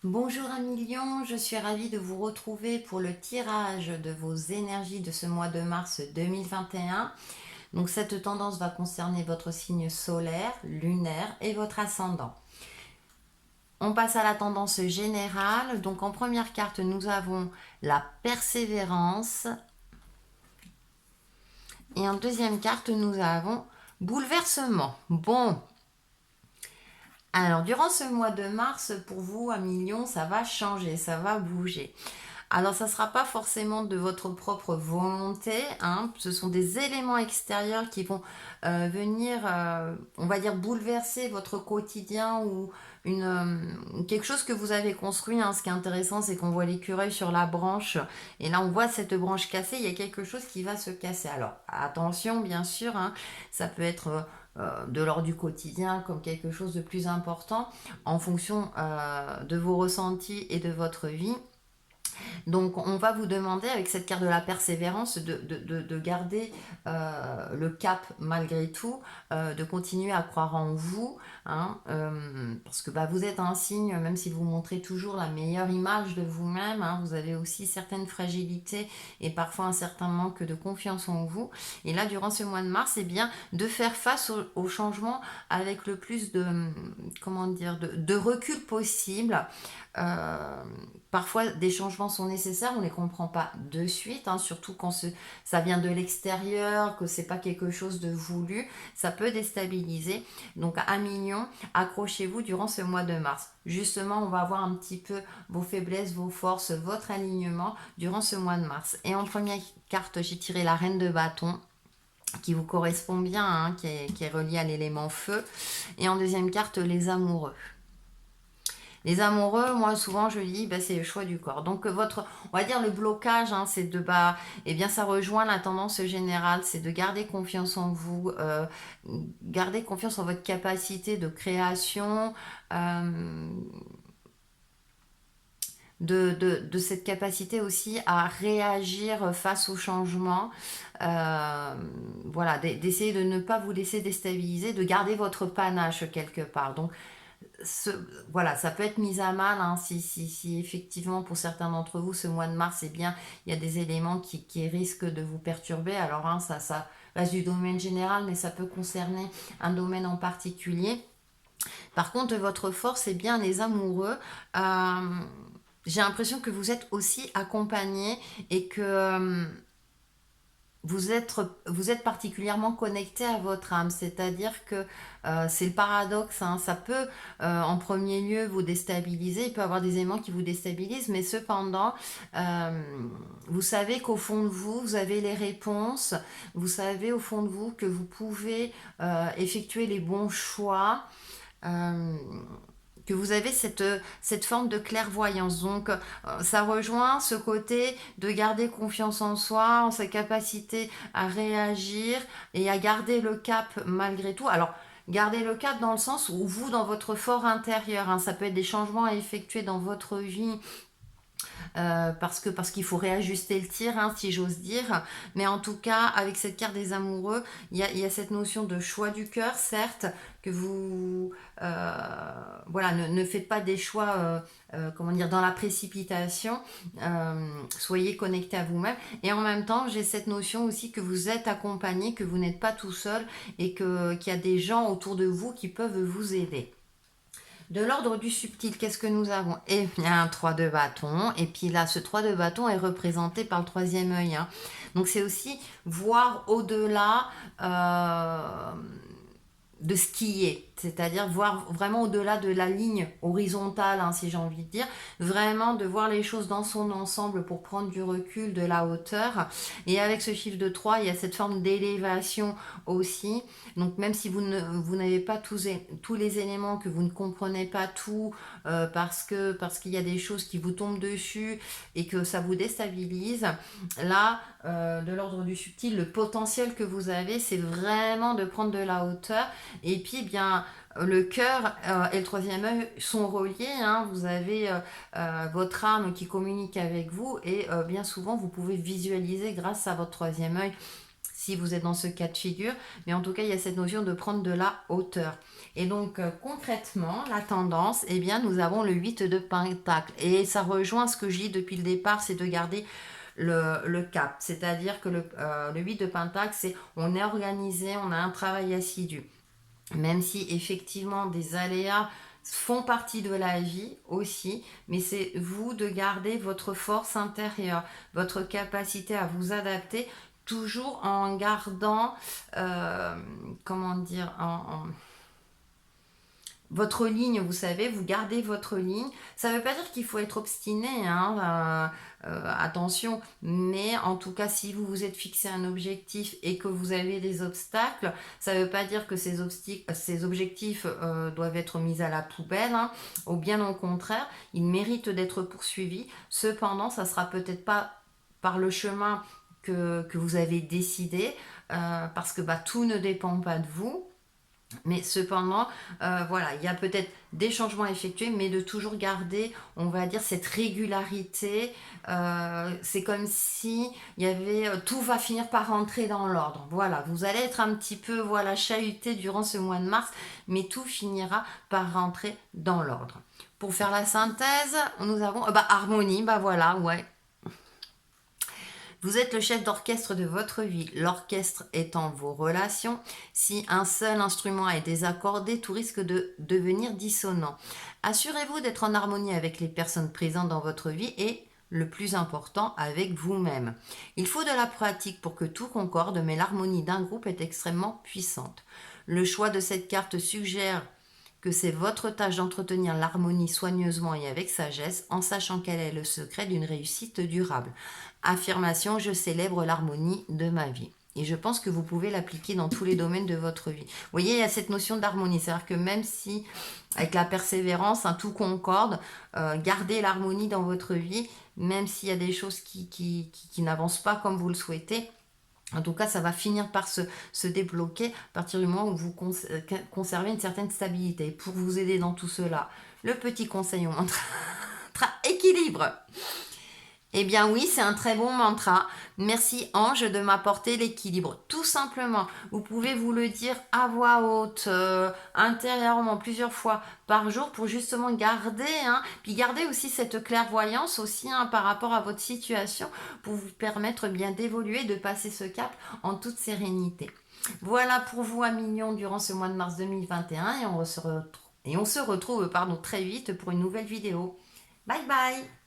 Bonjour amis Lion, je suis ravie de vous retrouver pour le tirage de vos énergies de ce mois de mars 2021. Donc cette tendance va concerner votre signe solaire, lunaire et votre ascendant. On passe à la tendance générale. Donc en première carte, nous avons la persévérance. Et en deuxième carte, nous avons bouleversement. Bon, alors, durant ce mois de mars, pour vous, amis Lion, ça va changer, ça va bouger. Alors, ça ne sera pas forcément de votre propre volonté, hein. Ce sont des éléments extérieurs qui vont venir, on va dire, bouleverser votre quotidien ou quelque chose que vous avez construit, hein. Ce qui est intéressant, c'est qu'on voit l'écureuil sur la branche. Et là, on voit cette branche cassée, il y a quelque chose qui va se casser. Alors, attention, bien sûr, hein, ça peut être de l'ordre du quotidien comme quelque chose de plus important en fonction de vos ressentis et de votre vie. Donc on va vous demander avec cette carte de la persévérance de garder le cap malgré tout, de continuer à croire en vous, hein, parce que vous êtes un signe, même si vous montrez toujours la meilleure image de vous-même, hein, vous avez aussi certaines fragilités et parfois un certain manque de confiance en vous. Et là, durant ce mois de mars, c'est bien de faire face au changement avec le plus comment dire, de recul possible. Euh, Parfois, des changements sont nécessaires, on ne les comprend pas de suite, hein, surtout quand ça vient de l'extérieur, que c'est pas quelque chose de voulu, ça peut déstabiliser. Donc, à million, accrochez-vous durant ce mois de mars. Justement, on va voir un petit peu vos faiblesses, vos forces, votre alignement durant ce mois de mars. Et en première carte, j'ai tiré la reine de bâton qui vous correspond bien, hein, qui est reliée à l'élément feu. Et en deuxième carte, les amoureux. Les amoureux, moi souvent je dis, c'est le choix du corps. Donc on va dire le blocage, hein, c'est eh bien ça rejoint la tendance générale, c'est de garder confiance en vous, garder confiance en votre capacité de création, euh, de cette capacité aussi à réagir face au changement. Voilà, d'essayer de ne pas vous laisser déstabiliser, de garder votre panache quelque part. Donc ce, voilà, ça peut être mis à mal, hein, si effectivement pour certains d'entre vous ce mois de mars, eh bien, il y a des éléments qui risquent de vous perturber. Alors hein, ça reste du domaine général, mais ça peut concerner un domaine en particulier. Par contre, votre force, c'est bien les amoureux. J'ai l'impression que vous êtes aussi accompagné et que vous êtes particulièrement connecté à votre âme, c'est-à-dire que c'est le paradoxe, hein, ça peut en premier lieu vous déstabiliser, il peut y avoir des éléments qui vous déstabilisent, mais cependant, euh, vous savez qu'au fond de vous, vous avez les réponses, vous savez au fond de vous que vous pouvez effectuer les bons choix. Euh, que vous avez cette forme de clairvoyance. Donc, ça rejoint ce côté de garder confiance en soi, en sa capacité à réagir et à garder le cap malgré tout. Alors, garder le cap dans le sens où vous, dans votre fort intérieur, hein, ça peut être des changements à effectuer dans votre vie parce qu'il faut réajuster le tir, hein, si j'ose dire. Mais en tout cas, avec cette carte des amoureux, il y a cette notion de choix du cœur, certes, que vous voilà, ne faites pas des choix comment dire, dans la précipitation, soyez connecté à vous-même. Et en même temps, j'ai cette notion aussi que vous êtes accompagné, que vous n'êtes pas tout seul et qu'il y a des gens autour de vous qui peuvent vous aider. De l'ordre du subtil, qu'est-ce que nous avons? Eh bien, un 3 de bâton. Et puis là, ce 3 de bâton est représenté par le troisième œil, hein. Donc, c'est aussi voir au-delà de ce qui est, c'est-à-dire voir vraiment au-delà de la ligne horizontale, hein, si j'ai envie de dire, vraiment de voir les choses dans son ensemble pour prendre du recul, de la hauteur. Et avec ce chiffre de 3, il y a cette forme d'élévation aussi. Donc même si vous n'avez pas tous les éléments, que vous ne comprenez pas tout, parce qu'il y a des choses qui vous tombent dessus et que ça vous déstabilise, là, de l'ordre du subtil, le potentiel que vous avez, c'est vraiment de prendre de la hauteur. Et puis, bien, le cœur et le troisième œil sont reliés, hein. Vous avez votre âme qui communique avec vous et bien souvent, vous pouvez visualiser grâce à votre troisième œil si vous êtes dans ce cas de figure, mais en tout cas, il y a cette notion de prendre de la hauteur. Et donc, concrètement, la tendance, eh bien, nous avons le 8 de Pentacle. Et ça rejoint ce que je dis depuis le départ, c'est de garder le cap. C'est-à-dire que le 8 de Pentacle, c'est on est organisé, on a un travail assidu. Même si effectivement des aléas font partie de la vie aussi, mais c'est vous de garder votre force intérieure, votre capacité à vous adapter, toujours en gardant, comment dire, votre ligne, vous savez, vous gardez votre ligne. Ça ne veut pas dire qu'il faut être obstiné, hein, attention, mais en tout cas, si vous vous êtes fixé un objectif et que vous avez des obstacles, ça ne veut pas dire que ces objectifs doivent être mis à la poubelle, hein, ou bien au contraire, ils méritent d'être poursuivis. Cependant, ça ne sera peut-être pas par le chemin que vous avez décidé, parce que tout ne dépend pas de vous. Mais cependant, voilà, il y a peut-être des changements à effectuer, mais de toujours garder, on va dire, cette régularité. C'est comme si il y avait, tout va finir par rentrer dans l'ordre. Voilà, vous allez être un petit peu, voilà, chahuté durant ce mois de mars, mais tout finira par rentrer dans l'ordre. Pour faire la synthèse, nous avons, harmonie, voilà, ouais. Vous êtes le chef d'orchestre de votre vie, l'orchestre étant vos relations. Si un seul instrument est désaccordé, tout risque de devenir dissonant. Assurez-vous d'être en harmonie avec les personnes présentes dans votre vie et, le plus important, avec vous-même. Il faut de la pratique pour que tout concorde, mais l'harmonie d'un groupe est extrêmement puissante. Le choix de cette carte suggère que c'est votre tâche d'entretenir l'harmonie soigneusement et avec sagesse, en sachant quel est le secret d'une réussite durable. Affirmation, je célèbre l'harmonie de ma vie. Et je pense que vous pouvez l'appliquer dans tous les domaines de votre vie. Vous voyez, il y a cette notion d'harmonie. C'est-à-dire que même si, avec la persévérance, tout concorde, gardez l'harmonie dans votre vie, même s'il y a des choses qui n'avancent pas comme vous le souhaitez. En tout cas, ça va finir par se débloquer à partir du moment où vous conservez une certaine stabilité. Pour vous aider dans tout cela, le petit conseil au mantra équilibre. Eh bien oui, c'est un très bon mantra. Merci Ange de m'apporter l'équilibre. Tout simplement, vous pouvez vous le dire à voix haute, intérieurement, plusieurs fois par jour pour justement garder, puis garder aussi cette clairvoyance aussi par rapport à votre situation pour vous permettre bien d'évoluer, de passer ce cap en toute sérénité. Voilà pour vous à million durant ce mois de mars 2021 et on se retrouve très vite pour une nouvelle vidéo. Bye bye!